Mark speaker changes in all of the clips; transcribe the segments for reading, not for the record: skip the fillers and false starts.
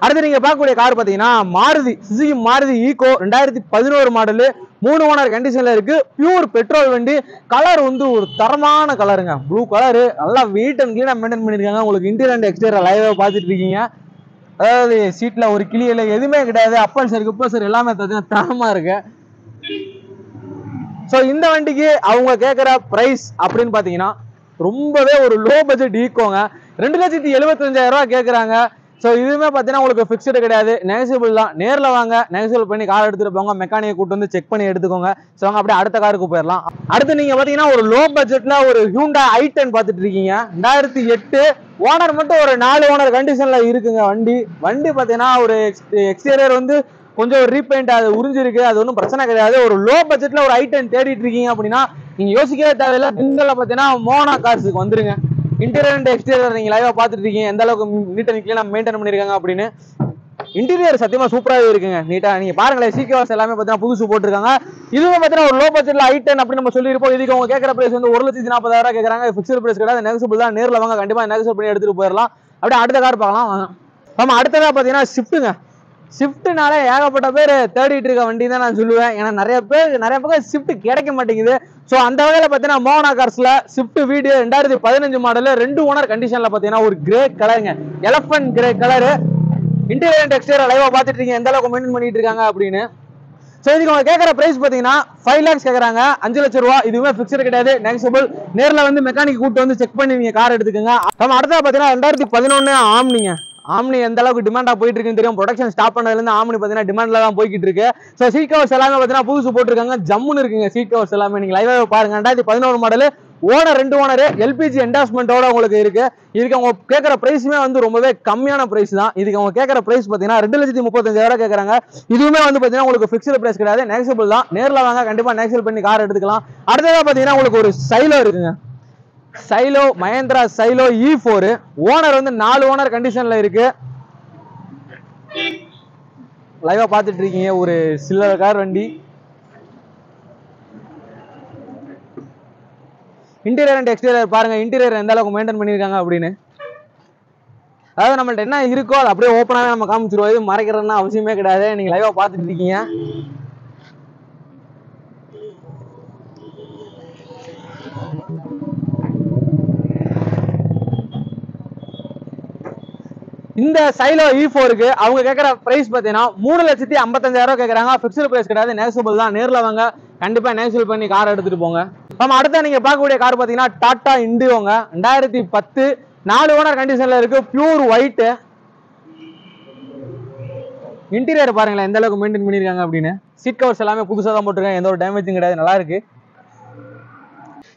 Speaker 1: அடுத்து நீங்க பார்க்கக்கூடிய கார் பாத்தீங்கன்னா Suzuki Maruti Eeco 2011 model 3 owner கண்டிஷன்ல இருக்கு. பியூர் பெட்ரோல் வண்டி. கலர் வந்து ஒரு தரமான கலருங்க, ப்ளூ கலர். நல்லா நீட் அண்ட் கிளீனா மெயின்டைன் பண்ணிருக்காங்க. உங்களுக்கு இன்டீரியர் அண்ட் எக்ஸ்டீரியர் லைவா பார்த்துட்டு இருக்கீங்க. அதாவது சீட்ல ஒரு கிளியில எதுவுமே கிடையாது. அப்பல்சர் குப்பல்சர் எல்லாமே தரமா இருக்கு. ஸோ இந்த வண்டிக்கு அவங்க கேட்குற ப்ரைஸ் அப்படின்னு பார்த்தீங்கன்னா ரொம்பவே ஒரு லோ பட்ஜெட் ஈக்கோங்க. 2,75,000 கேட்குறாங்க. ஸோ இதுவுமே பார்த்தீங்கன்னா உங்களுக்கு ஃபிக்ஸ்டு கிடையாது, நெகசிபிள் தான். நேரில் வாங்க, நெகசிபிள் பண்ணி கார் எடுத்துகிட்டு போங்க, மெக்கானிக்கை கூட்டு வந்து செக் பண்ணி எடுத்துக்கோங்க. ஸோ அவங்க அப்படியே அடுத்த காருக்கு போயிடலாம். அடுத்து நீங்கள் பார்த்தீங்கன்னா ஒரு லோ பட்ஜெட்டில் ஒரு ஹியூண்டாய் i10 பார்த்துட்டு இருக்கீங்க. 2008 ஓனர் மட்டும் ஒரு 4 ஓனர் கண்டிஷனில் இருக்குங்க. வண்டி பார்த்தீங்கன்னா ஒரு எக்ஸ்டீரியர் வந்து கொஞ்சம் ரீபெயிண்ட் அது உறிஞ்சிருக்கு, அது ஒன்றும் பிரச்சனை கிடையாது. ஒரு லோ பட்ஜெட்ல ஒரு i10 தேடிட்டு இருக்கீங்க அப்படின்னா நீங்க யோசிக்கவே தேவையில்லை. திண்டல பார்த்தீங்கன்னா மோனா கார்ஸுக்கு வந்துருங்க. இன்டீரியர் அண்ட் எக்ஸ்டீரியர் நீங்க லைவா பார்த்துட்டு இருக்கீங்க எந்த அளவுக்கு நீட் அண்ட் கிளீனா மெயின்டைன் பண்ணிருக்காங்க அப்படின்னு. இன்டீரியர் சத்தியமா சூப்பராகவே இருக்குங்க, நீட்டா. நீங்க பாருங்களேன், சீக்கிரம் எல்லாமே பார்த்தீங்கன்னா புதுசு போட்டிருக்காங்க. இதுவும் பார்த்தீங்கன்னா ஒரு லோ பட்ஜெட்ல i10 அப்படின்னு நம்ம சொல்லியிருப்போம். இதுக்கு அவங்க கேட்கற பிரைஸ் வந்து 1,40,000 கேட்கறாங்க. ஃபிக்ஸ்டு பிரைஸ் கிடையாது, நெகசிபிள் தான். நேரில் வாங்க, கண்டிப்பா நெகசிபிள் பண்ணி எடுத்துட்டு போயிடலாம். அப்படியே அடுத்த கார் பார்க்கலாம் வாங்க. ஆமா, அடுத்ததா பார்த்தீங்கன்னா ஷிஃப்ட்டுங்க. ஷிஃப்ட்னால ஏகப்பட்ட பேர் தேடிட்டு இருக்க வண்டி தான் நான் சொல்லுவேன். ஏன்னா நிறைய பக்கம் ஷிஃப்ட் கிடைக்க மாட்டேங்குது. ஸோ அந்த வகையில் பார்த்தீங்கன்னா மோனா கார்ஸ்ல ஷிஃப்ட் வீடியோ 2015 மாடல் 2 ஓனர் கண்டிஷன்ல பார்த்தீங்கன்னா ஒரு கிரே கலருங்க, elephant grey colour. Interior and exterior லைவா பார்த்துட்டு இருக்கீங்க எந்த அளவுக்கு மெயின்டைன் பண்ணிட்டு இருக்காங்க அப்படின்னு. ஸோ இதுக்கு அவங்க கேட்குற பிரைஸ் பார்த்தீங்கன்னா 5 lakhs கேட்குறாங்க. 5 லட்சம் ரூபா. இதுவுமே ஃபிக்ஸ்டு கிடையாது, நெகசிபிள். நேரில் வந்து மெக்கானிக் கூட்டு வந்து செக் பண்ணி நீங்க கார் எடுத்துக்கோங்க. நம்ம அடுத்தா பார்த்தீங்கன்னா 2011 ஆம்னிங்க. ஆம்னி எந்த அளவுக்கு டிமாண்டா போயிட்டு இருக்குன்னு தெரியும். ப்ரொடக்ஷன் ஸ்டாப் பண்ணதுலேருந்து ஆம்னி பார்த்தீங்கன்னா டிமாண்ட்ல தான் போய்கிட்டு இருக்கு. ஸோ சீட் கவர்ஸ் எல்லாமே பார்த்தீங்கன்னா புதுசு போட்டிருக்காங்க, ஜம்முன்னு இருக்குங்க சீட் கவர்ஸ் எல்லாமே. நீங்க லைவாக பாருங்க. 2011 மாடல், ஓனர் 2 ஓனர், எல்பிஜி என்டாஸ்மெண்டோட உங்களுக்கு இருக்கு. இதுக்கு அவங்க கேட்குற பிரைஸுமே வந்து ரொம்பவே கம்மியான பிரைஸ் தான். இதுக்கு அவங்க கேட்குற பிரைஸ் பார்த்தீங்கன்னா 2,35,000 கேட்குறாங்க. இதுவுமே வந்து பார்த்தீங்கன்னா உங்களுக்கு ஃபிக்ஸ்டு பிரைஸ் கிடையாது, நெகசிபிள் தான். நேரில் வாங்க, கண்டிப்பாக நெகசிபிள் பண்ணி கார் எடுத்துக்கலாம். அடுத்ததாக பார்த்தீங்கன்னா உங்களுக்கு ஒரு சைலோ இருக்குங்க. சைலோ, மஹேந்திரா சைலோ E4. ஓனர் வந்து 4 ஓனர் கண்டிஷன்ல இருக்கு. லைவா பார்த்துட்டு இருக்கீங்க, ஒரு சில்லர் கார் வண்டி. இன்டீரியர் அண்ட் எக்ஸ்டீரியர் பாருங்க, இன்டீரியர் எந்த அளவுக்கு மெயின்டைன் பண்ணியிருக்காங்க அப்படின்னு. அதாவது நம்மள்ட்ட என்ன இருக்கோ அது அப்படியே ஓப்பனாகவே நம்ம காமிச்சிருவோம். இது மறைக்கிறதுனா அவசியமே கிடையாது. நீங்க லைவா பார்த்துட்டு இருக்கீங்க. இந்த சைலோ E4க்கு அவங்க கேட்குற பிரைஸ் பார்த்தீங்கன்னா 3,55,000 கேட்குறாங்க. ஃபிக்ஸ்டு பிரைஸ் கிடையாது, நெகசிபிள் தான். நேரில் வாங்க, கண்டிப்பாக நெகசிபிள் பண்ணி கார் எடுத்துட்டு போங்க. நம்ம அடுத்த நீங்க பார்க்கக்கூடிய கார் பார்த்தீங்கன்னா டாடா இண்டியோங்க. 2010 4 ஓனர் கண்டிஷன்ல இருக்கு. Pure white. இன்டீரியர் பாருங்களேன் எந்த அளவுக்கு மெயின்டைன் பண்ணியிருக்காங்க அப்படின்னு. சீட் கவர்ஸ் எல்லாமே புதுசாக தான் போட்டிருக்காங்க, எந்த ஒரு டேமேஜும் கிடையாது, நல்லா இருக்கு.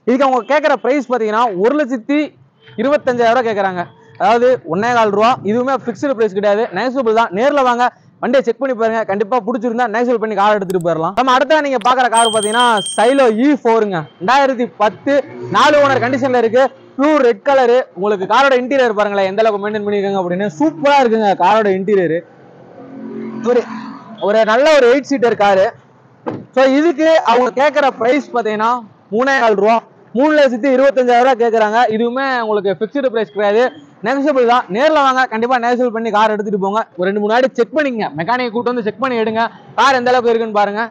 Speaker 1: இதுக்கு அவங்க கேட்குற பிரைஸ் பார்த்தீங்கன்னா 1,25,000 கேட்குறாங்க. அதாவது 1,4 ரூபா. இதுவுமே ஃபிக்ஸ்டு பிரைஸ் கிடையாது, நெகசிபிள் தான். நேரில் வாங்க, வண்டியை செக் பண்ணி பாருங்க, கண்டிப்பா பிடிச்சிருந்தா நெகசிபிள் பண்ணி கார் எடுத்துட்டு போயிடலாம். நம்ம அடுத்த நீங்க பாக்குற கார் பாத்தீங்கன்னா சைலோ E4ங்க. 2010 4 ஓனர் கண்டிஷன்ல இருக்கு. Pure red colour. உங்களுக்கு காரோட இன்டீரியர் பாருங்களேன் எந்த அளவுக்கு மெயின்டைன் பண்ணிருக்காங்க அப்படின்னு. சூப்பரா இருக்குங்க காரோட இன்டீரியர். ஒரு நல்ல ஒரு 8 சீட்டர் காரு. ஸோ இதுக்கு அவங்க கேட்குற ப்ரைஸ் பார்த்தீங்கன்னா 3,4 ரூபா. 3,25,000 கேட்குறாங்க. இதுவுமே உங்களுக்கு ஃபிக்ஸ்டு ப்ரைஸ் கிடையாது, நெகசிபிள் தான். நேரில் வாங்க, கண்டிப்பாக நெகசிபிள் பண்ணி கார் எடுத்துகிட்டு போங்க. ஒரு 2-3 வாட்டி செக் பண்ணிங்க, மெக்கானிக் கூட்டு வந்து செக் பண்ணி எடுங்க. கார் எந்த அளவுக்கு இருக்குன்னு பாருங்க.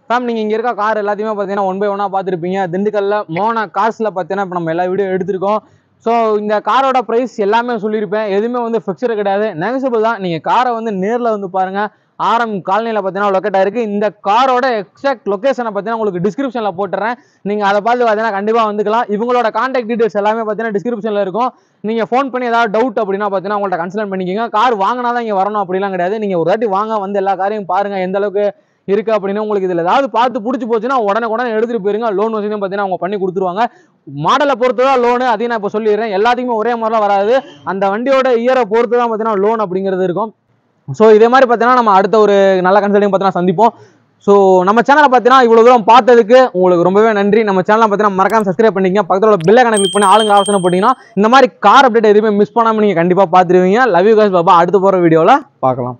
Speaker 1: மேம் நீங்கள் இங்கே இருக்க கார் எல்லாத்தையுமே பார்த்தீங்கன்னா 1 by 1 பார்த்துருப்பீங்க. திண்டுக்கல்ல மோனா கார்ஸில் பார்த்தீங்கன்னா இப்போ நம்ம எல்லா வீடியோ எடுத்திருக்கோம். ஸோ இந்த காரோட ப்ரைஸ் எல்லாமே சொல்லியிருப்பேன். எதுவுமே வந்து ஃபிக்ஸ்டு கிடையாது, நெகசிபிள் தான். நீங்கள் காரை வந்து நேரில் வந்து பாருங்கள். RM காலனியில் பார்த்தீங்கன்னா லொக்கேட் ஆயிருக்கு. இந்த காரோட எக்ஸாக்ட் லொக்கேஷனை பார்த்தீங்கன்னா உங்களுக்கு டிஸ்கிரிப்ஷனில் போட்டுறேன். நீங்கள் அதை பார்த்து பார்த்தீங்கன்னா கண்டிப்பாக வந்துக்கலாம். இவங்களோட கான்டாக்ட் டீடைல்ஸ் எல்லாமே பார்த்தீங்கன்னா டிஸ்கிரிப்ஷனில் இருக்கும். நீங்கள் ஃபோன் பண்ணி ஏதாவது டவுட் அப்படின்னா பார்த்தீங்கன்னா உங்கள்கிட்ட கன்சல்ட் பண்ணிக்கோங்க. கார் வாங்கினா தான் இங்கே வரணும் அப்படிலாம் கிடையாது. நீங்கள் ஒரு வாட்டி வாங்க, வந்து எல்லா காரையும் பாருங்கள் எந்த அளவுக்கு இருக்கு அப்படின்னு. உங்களுக்கு இதில் ஏதாவது பார்த்து பிடிச்சி போச்சுன்னா உடனே எடுத்துகிட்டு போயிருங்க. லோன் வசதியும் பார்த்தீங்கன்னா அவங்க பண்ணி கொடுத்துருவாங்க. மாடலை பொறுத்து தான் லோனு, அதையும் நான் இப்போ சொல்லிடுறேன். எல்லாத்துக்குமே ஒரே மாதிரிலாம் வராது. அந்த வண்டியோட இயரை பொறுத்து தான் பார்த்தீங்கன்னா லோன் அப்படிங்கிறது இருக்கும். ஸோ இதே மாதிரி பார்த்தீங்கன்னா நம்ம அடுத்த ஒரு நல்ல கன்சல்டிங் பார்த்தீங்கன்னா சந்திப்போம். ஸோ நம்ம சேனலை பார்த்தீங்கன்னா இவ்வளோ தூரம் பார்த்ததுக்கு உங்களுக்கு ரொம்பவே நன்றி. நம்ம சேனலை பார்த்தீங்கன்னா மறக்காம சப்ஸ்கிரைப் பண்ணிக்கங்க. பக்கத்தில் பெல் ஐகானை கிளிக் பண்ணி ஆளுங்க ஆலோசனை போட்டிங்கன்னா இந்த மாதிரி கார் அப்டேட் எதுவுமே மிஸ் பண்ணாமல் நீங்கள் கண்டிப்பாக பார்த்துருவீங்க. லவ் யூ கைஸ், பாபா. அடுத்து போகிற வீடியோவில் பார்க்கலாம்.